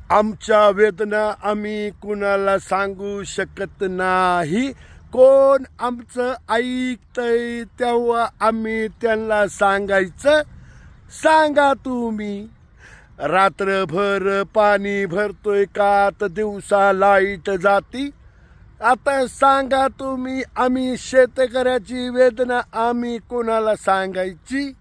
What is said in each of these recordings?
आमच्या वेदना आम्ही कुणाला सांगू शकत नाही. कोण आमचं ऐकतंय तेव्हा आम्ही त्यांना सांगायचं. सांगा तुम्ही रात्रभर पाणी भरतोय का तर दिवसा लाईट जाती. आता सांगा तुम्ही आम्ही शेतकऱ्याची वेदना आम्ही कोणाला सांगायची.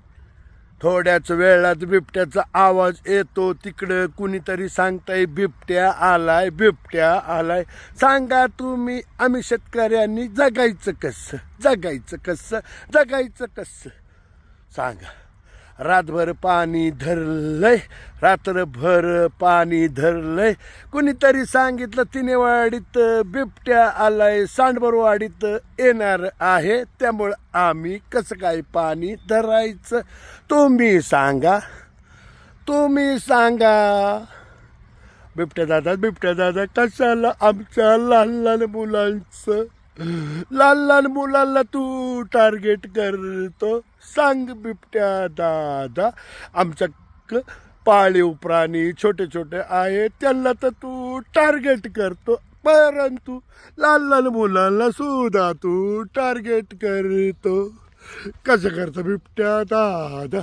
थोड्याच वेळात बिबट्याचा आवाज येतो. तिकडं कुणीतरी सांगताय बिबट्या आलाय, बिबट्या आलाय. सांगा तुम्ही आम्ही शेतकऱ्यांनी जगायचं कसं, जगायचं कसं, जगायचं कसं सांगा. रातभर पाणी धरलंय, रात्रभर पाणी धरलंय. कुणीतरी सांगितलं तिनेवाडीत बिबट्या आलाय, सांडबरवाडीत येणार आहे, त्यामुळं आम्ही कसं काय पाणी धरायचं. तुम्ही सांगा, तुम्ही सांगा. बिबट्या दादा कशाला आमच्या लहान लहान मुलांचं, लहान लहान मुलांना तू टार्गेट करतो. सांग बिबट्या दादा. आमच्या पाळीव प्राणी छोटे छोटे आहेत त्यांना तर तू टार्गेट करतो, परंतु लहान लहान मुलांना सुद्धा तू टार्गेट करतो. कसं करतो बिबट्या दादा.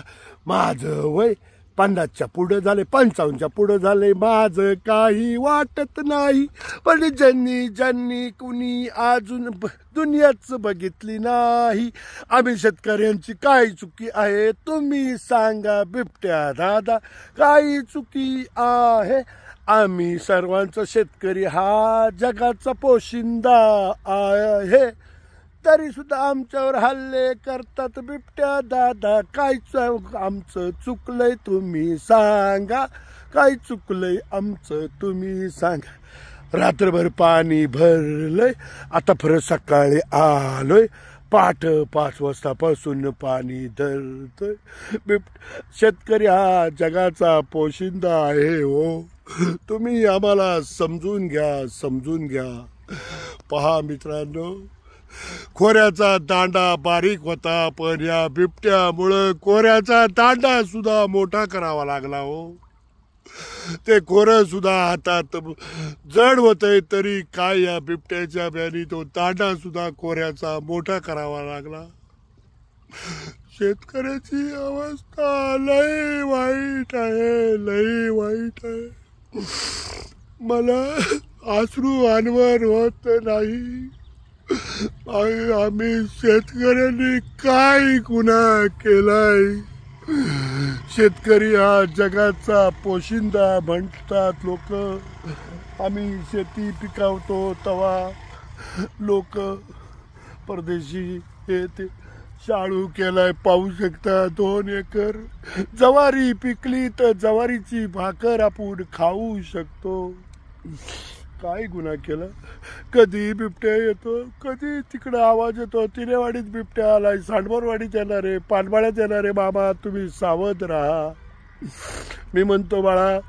माझं वय 50च्या पुढं झाले, 55च्या पुढं झाले, माझं काही वाटत नाही. पण ज्यांनी कुणी अजून दुनियाच बघितली नाही. आम्ही शेतकऱ्यांची काय चुकी आहे तुम्ही सांगा बिबट्या दादा. काही चुकी आहे. आम्ही सर्वांचा शेतकरी हा जगाचा पोशिंदा आहे, तरी सुद्धा आमच्यावर हल्ले करतात बिबट्या दादा. काय आमचं चुकलंय तुम्ही सांगा. काय चुकलंय आमचं तुम्ही सांगा. रात्रभर पाणी भरलंय, आता परत सकाळी आलोय. 5 वाजतापासून पाणी धरतोय. शेतकरी हा जगाचा पोशिंदा आहे हो. तुम्ही आम्हाला समजून घ्या, समजून घ्या. पहा मित्रांनो, खोऱ्याचा दांडा बारीक होता, पण या बिबट्यामुळं खोऱ्याचा दांडा सुद्धा मोठा करावा लागला हो. ते खोरं सुद्धा हातात जड होतंय, तरी काय या बिबट्याच्या ब्यानी तो दांडा सुद्धा खोऱ्याचा मोठा करावा लागला. शेतकऱ्याची अवस्था लय वाईट आहे, लय वाईट आहे. मला अश्रू अनवर होत नाही. आम्ही शेतकऱ्यांनी काय गुन्हा केलाय. शेतकरी हा जगाचा पोशिंदा म्हणतात लोक. आम्ही शेती पिकवतो तवा लोक परदेशी हे ते शाळू केलाय, पाहू शकता. 2 एकर ज्वारी पिकली तर ज्वारीची भाकर आपण खाऊ शकतो. काय गुन्हा केला. कधी बिबट्या येतो, कधी तिकडं आवाज येतो. तिनेवाडीत बिबट्या आलाय, सांडबरवाडीत येणार आहे, पानबाळ्यात येणार आहे. बाबा तुम्ही सावध राहा. मी म्हणतो बाळा,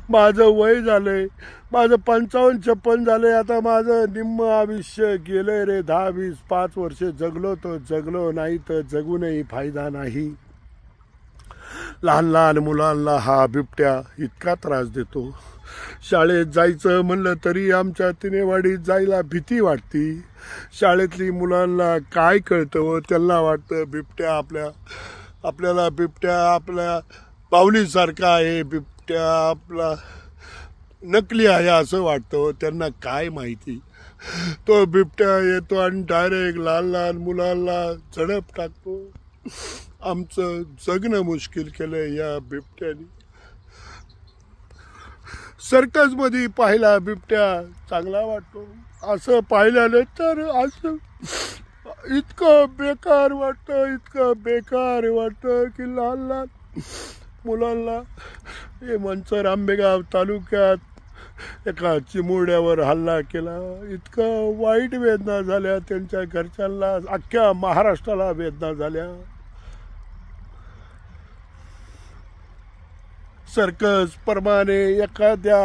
माझं वय झालंय, माझं 55-56 झालंय. आता माझं निम्म आयुष्य गेलंय रे. 10-20-5 वर्ष जगलो तर जगलो, नाही तर जगूनही फायदा नाही. लहान लहान मुलांना हा बिबट्या इतका त्रास देतो. शाळेत जायचं म्हणलं तरी आमच्या तिनेवाडीत जायला भीती वाटती. शाळेतली मुलांना काय कळतं, त्यांना वाटतं बिबट्या आपल्याला बिबट्या आपल्या पावलीसारखा आहे, बिबट्या आपला नकली आहे असं वाटतं. त्यांना काय माहिती. तो बिबट्या येतो आणि डायरेक्ट लहान लहान मुलांना झडप टाकतो. आमचं जगणं मुश्किल केलंय या बिबट्याने. सर्कस मध्ये पाहिला बिबट्या चांगला वाटतो, असं पाहिल्याने तर असं इतकं बेकार वाटतं, इतकं बेकार वाटतं की लहान लहान मुलांना. हे मंचर आंबेगाव तालुक्यात एका चिमुरड्यावर हल्ला केला. इतकं वाईट वेदना झाल्या त्यांच्या घरच्यांना, अख्ख्या महाराष्ट्राला वेदना झाल्या. सर्कस प्रमाणे एखाद्या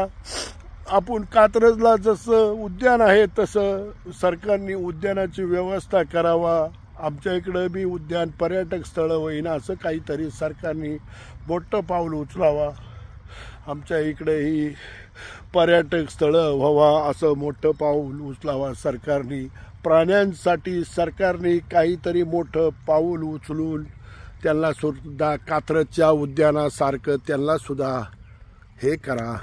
आपण कात्रजला जसं उद्यान आहे तसं सरकारने उद्यानाची व्यवस्था करावा. आमच्या इकडं बी उद्यान पर्यटक स्थळ होईना असं काहीतरी सरकारने मोठं पाऊल उचलावा. आमच्या इकडे ही पर्यटक स्थळं व्हावा असं मोठं पाऊल उचलावा सरकारने. प्राण्यांसाठी सरकारने काहीतरी मोठं पाऊल उचलून त्यांना सुद्धा कात्रजच्या उद्यानासारखं त्यांना सुद्धा हे करा.